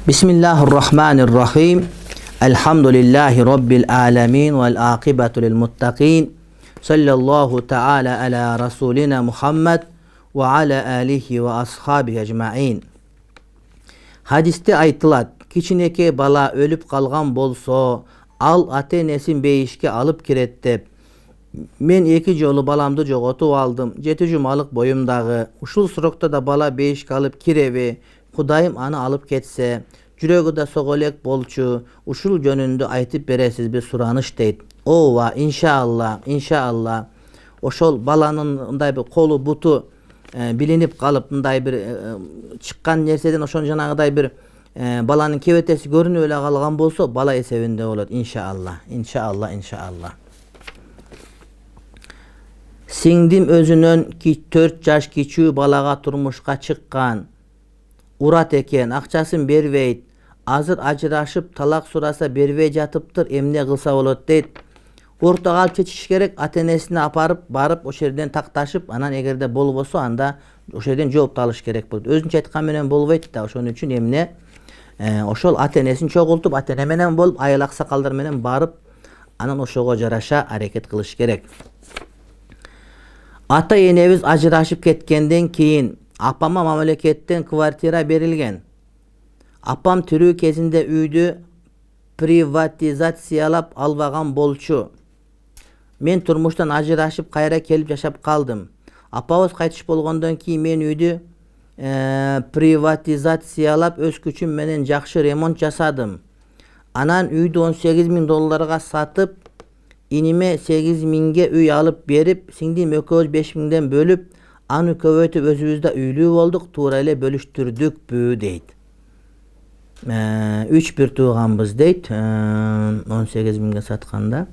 Bismillahirrahmanirrahim. Elhamdülillahi Rabbil alemin vel akibetu lil muttakin. Sallallahu teala ala Rasulina Muhammed ve ala alihi ve ashabihi ecmain. Hadiste aytılat, kiçineke bala ölüp kalgan bolso, al ata-enesin beyişke alıp kiret dep. Men iki jolu balamды jogotup aldım. 7 jumalık boyumdağı. Uşul surokta da bala beyişke alıp kirebi. Kudayım anı alıp ketse, jüregi da sogolek bolçu, uşul jönündü aytıp beresiz bir suranış deyt. Ova inşallah. Oşol balanın ınday bir kolu butu bilinip kalıp ınday bir çıkkan nerseden oşon janagıday bir balanın kebetesi görünüp öyle kalgan bolsa bala esebinde olur inşallah. Singdim özünün ki 4 jaş kiçүү balaga turmuşka çıkkan. Urat eken, akçaсын berбейт. Azır ajırашып talak surasa berбей jatıptır, emne kılsa bolot deyt. Ortaga alып çeçiş gerek, ata-enesine aparıp barıp oş yerden taktaşıp, anan egerde bolboso anda oş yerden жооп алыш керек болот. Özünçe aytkан менен болбойт да, ошон үчүн эмне ошол ата-энесин чогултуп, ата-эне менен болуп, айыл аксакалдар менен барып, анан ошого жараша аракет кылыш керек. Ата-энебиz ажырашып кеткенден кийин апама мамлекеттен квартира берилген. Апам тирүү кезинде үйдү приватизациялап албаган болчу. Мен турмуштан ажырашып кайра келип жашап калдым. Апабыз кайтыш болгондон кийин мен үйдү приватизациялап өз күчүм менен жакшы ремонт жасадым. Анан үйдү $18.000 сатып, иниме 8.000 үй алып берип, сиңдим экөөбүз 5.000 бөлүп, аны көбөйтүп өзүбүздө үйлүү болдук, туура эле бөлүштүрдүкпү дейт. 3 бир тууганбыз дейт, 18.000 сатканда.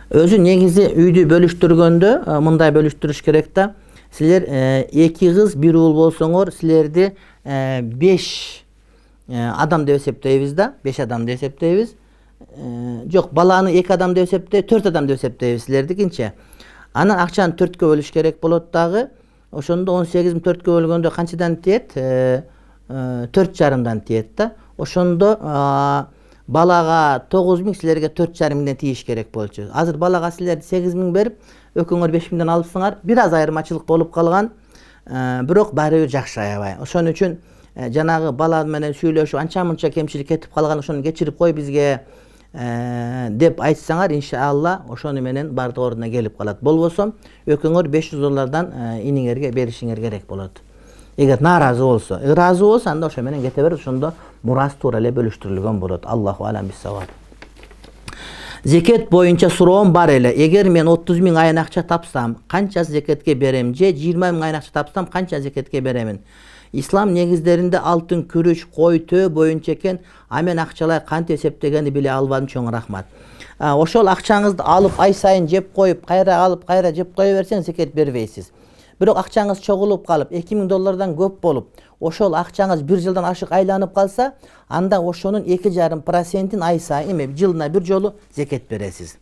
Өзү негизи үйдү бөлүштүргөндө мындай бөлүштүрүш керек да. Силер 2 кыз 1 уул болсоңор, силерди 5 адам деп эсептейбиз да, 5 адам деп эсептейбиз. Жок, баланы 2 адам деп эсептейбиз, 4 адам деп эсептейбиз силердикинче. Анан акчаны 4кө бөлүш керек болот дагы. Ошондо 18.000 4кө бөлгөндө канчадан тиет? 4,5 тиет да. Ошондо балага 9.000, силерге 4,5 тийиш керек болчу. Азыр балага силер 8.000 берип, өкөңөр 5.000 алыпсыңар. Бир аз айырмачылык болуп калган, бирок баары бир жакшы аябай. Ошон үчүн жанагы бала менен сүйлөшүп, анча-мынча кемчилик кетип калган, ошону кечирип кой бизге деп айтсаңар, иншалла ошону менен бардык ордуна келип калат. Болбосо өкөңөр $500 иниңерге беришиңер керек болот. Эгер наразы болсо, ыраазы болсо анда ошо менен кете берип, ошондо мурас туура эле бөлүштүрүлгөн болот. Аллаху алам бис-саваб. Зекет боюнча суроом бар эле. Эгер мен 30.000 айын акча тапсам, канча зекетке берем? Же 20.000 айын акча тапсам, канча зекетке беремин? Ислам негиздеринде алтын, күрүч, кой, төө боюнча экен, а мен акчалай кантип эсептегенди биле албадым, чоң рахмат. Ошол акчаңызды алып ай сайын жеп коюп, кайра алып, кайра жеп кое берсең, зекет бербейсиз. Бирок акчаңыз чогулуп калып, $2.000 көп болуп, ошол акчаңыз 1 жылдан ашык айланып калса, анда ошонун 2,5% ай сайын, жылына бир жолу зекет бересиз.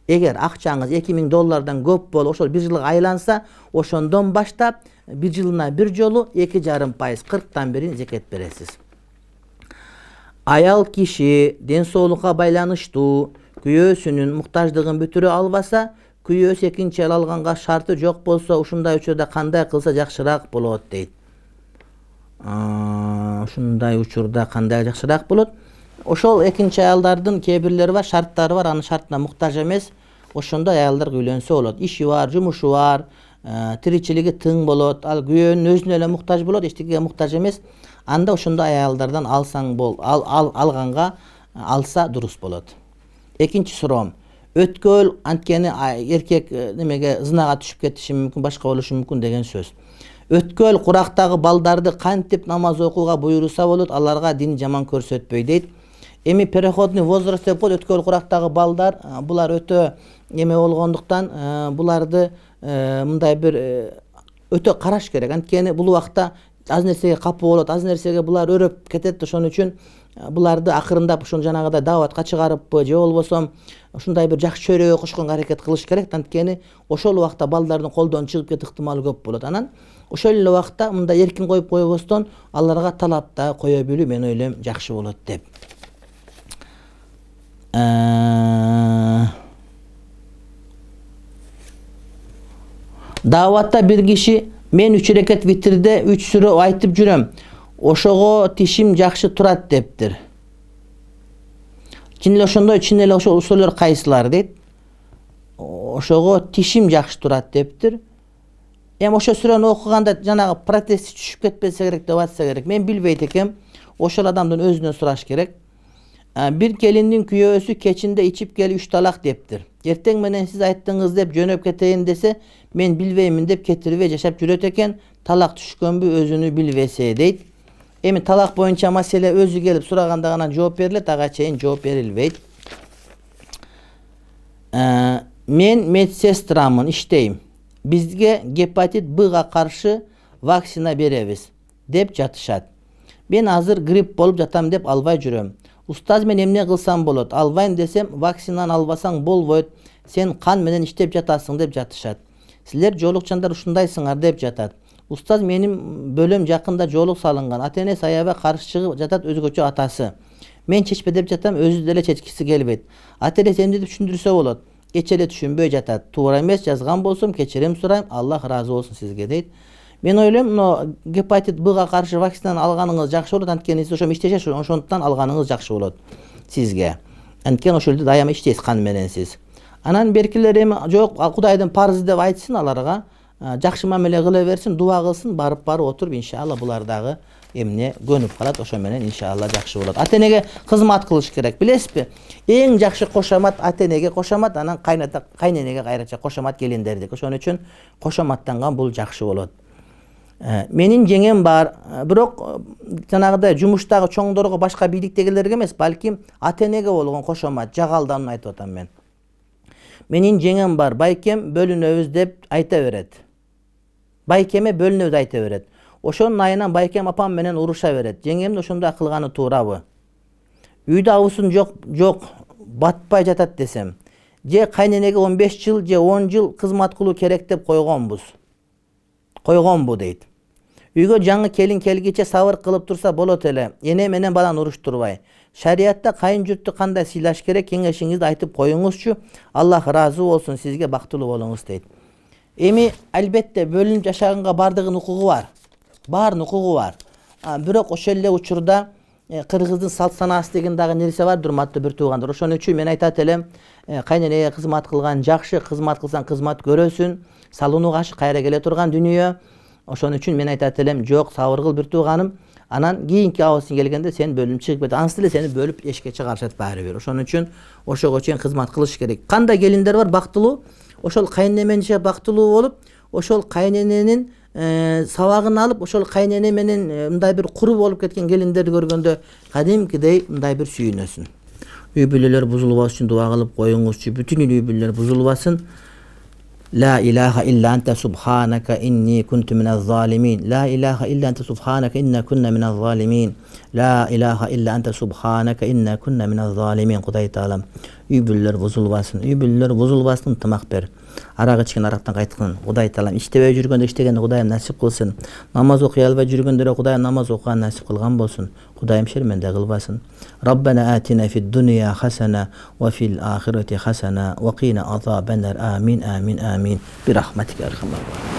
Эгер акчаңыз $2.000 көп болуп, ошол 1 жылга айланса, ошондон баштап 1 жылына бир жолу 2,5%, 40тан бирин зекет бересиз. Аял киши ден соолукка байланыштуу күйөөсүнүн муктаждыгын бүтүрө албаса, күйөөсү экинчи аял алганга шарты жок болсо, ушундай учурда кандай кылса жакшыраак болот дейт. Ушундай учурда кандай жакшыраак болот? Ошол экинчи аялдардын кээ бирлери бар, шарттары бар, анын шартына муктаж эмес. Ошондой аялдар үйлөнсө болот. Иши бар, жумушу бар, тиричилиги тың болот, ал күйөөнүн өзүнө эле муктаж болот, эчтекеге муктаж эмес. Анда ошондой аялдардан алсаң алганга алса дурус болот. Экинчи суроом. Өткөл анткени эркек немеге зынага түшүп кетиши мүмкүн, башка болушу мүмкүн деген сөз. Өткөл курактагы балдарды кантип намаз окууга буйруса болот, аларга дин жаман көрсөтпөй дейт. Эми переходный возраст деп коет, өткөл курактагы балдар, булар өтө эме болгондуктан буларды мындай бир өтө караш керек. Анткени бул убакта аз нерсеге капы болот, аз нерсеге булар өрөп кетет. Ошон үчүн буларды акырындап ушун жанагыдай дааватка чыгарыппы же болбосо ушундай бир жакшы чөйрөгө кошконго аракет кылыш керек. Анткени ошол убакта балдардын колдон чыгып кетүү ыктымалы көп болот. Анан ошол эле убакта мындай эркин коюп койбостон аларга талап да кое билүү мен ойлойм жакшы болот деп. Дааватта бир киши мен 3 рекет витрде 3 сүрө айтып жүрөм. Ошого тишим жакшы турат дептир. Чын эле ошондой, чын эле ошол усулдар кайсылар дейт. Ошого тишим жакшы турат дептир. Эми ошол сүрөнү окуганда жанагы протез түшүп кетпесе керек деп атса керек. Мен билбейт экем. Ошол адамдын өзүнөн сураш керек. Bir kelindin kүйөөсү кечинде ичип келип 3 талак дептир. Эртең менен сиз айттыңыз деп жөнөп кетейин десе, мен билбеймин деп кетирбей жашап жүрөт экен. Талак түшкөнбү өзүнү билбесе дейт. Эми талак боюнча маселе өзү келип сураганда гана жооп берилет, ага чейин жооп берилбейт. Мен медсестрамын, иштейм. Бизге гепатит Б-га каршы вакцина беребиз деп жатышат. Мен азыр грипп болуп жатам деп албай жүрөм. Устаз мен эмне кылсам болот? Албайм десем, вакцинаны албасаң болбойт. Сен кан менен иштеп жатасың деп жатышат. Силер жоолукчандар ушундайсыңар деп жатат. Устаз менин бөлөм жакында жоолук салынган. Ата-энеси аябай каршы чыгып жатат, өзгөчө атасы. Мен чечпе деп жатам, өзү деле чечкиси келбейт. Ата-энеси эмне деп түшүндүрсө болот? Эч эле түшүнбөй жатат. Туура эмес жазган болсом кечирим сурайм. Аллах ыраазы болсун сизге дейт. Мен ойлойм, мына гепатит Б-га каршы вакцинаны алганыңыз жакшы болот, анткени сиз ошо иштешет, ошондуктан алганыңыз жакшы болот сизге. Анткени ошол жерде дайыма иштейсиз кан менен сиз. Анан беркилер эми жок, Кудайдын парызы деп айтсын аларга, жакшы мамиле кыла берсин, дуа кылсын, барып отуруп иншалла булар дагы эмне көнүп калат, ошо менен иншалла жакшы болот. Ата-энеге кызмат кылыш керек, билесизби? Эң жакшы кошомат ата-энеге кошомат, анан кайненеге кайрача кошомат келиндердик. Ошон үчүн кошоматтанган бул жакшы болот. Менин жеңем бар, бирок жанагыдай жумуштагы чоңдорго, башка бийликтегилерге эмес, балким ата-энеге болгон кошомат, жагалданын айтып атам мен. Менин жеңем бар, байкем бөлүнөбүз деп айта берет. Байкеме бөлүнөбүз айта берет. Ошонун айынан байкем апам менен уруша берет. Жеңемдин ошондой кылганы туурабы? Үйдө абысын жок, батпай жатат десем, же кайненеге 15 жыл же 10 жыл кызмат кылуу керек деп койгонбу дейт. Үйгө жаңы келин келгиче сабыр кылып турса болот эле. Эне менен баланы уруштурбай. Шариатта кайын журтту кандай сыйлаш керек, кеңешиңизди айтып коюңузчу. Аллах ыраазы болсун, сизге бактылуу болуңуз дейт. Эми албетте бөлүнүп жашаганга бардыгынын укугу бар. Баарынын укугу бар. Бирок ошол эле учурда кыргыздын салт санаасы деген дагы нерсе бар, урматтуу бир туугандар. Ошон үчүн мен айтат элем, кайненеге кызмат кылган жакшы, кызмат кылсаң кызмат көрөсүн. Салууну кашы кайра келе турган дүнүйө. Ошон үчүн мен айтат элем, жок, сабыр кыл бир тууганым. Анан кийинки абысын келгенде сен бөлүнүп чыгып кет. Анысы деле сени бөлүп эшикке чыгарышат баары бир. Ошон үчүн ошого чейин кызмат кылыш керек. Кандай келиндер бар бактылуу, ошол кайнене менен жашап бактылуу болуп, ошол кайнененин сабагын алып, ошол кайнене менен мындай бир куру болуп кеткен келиндерди көргөндө кадимкидей мындай бир сүйүнөсүн. Үй бүлөлөр бузулбаш үчүн дуа кылып коюңузчу. Бүтүн үй бүлөлөр бузулбасын. La ilahe illa ente subhanaka inni kuntu minez zalimin. La ilahe illa ente subhanaka inna kunna minez zalimin. La ilahe illa ente subhanaka inna kunna minez zalimin. Kuday Taalam. Үй бүлөлөр бузулбасын. Үй бүлөлөр бузулбасын, ынтымак бер. Арак ичкен арактан кайткан Кудай Тааlam иштебей жүргөндө иштегенди Кудайым насип кылсын. Намаз окуй албай жүргөндөргө Кудайым намаз окуган насип кылган болсун. Кудайым шерменде кылбасын. Rabbana atina fid dunya hasana wa fil akhirati hasana wa qina azaban nar. Amin amin amin. Bi rahmatika ya arhamar rahimin.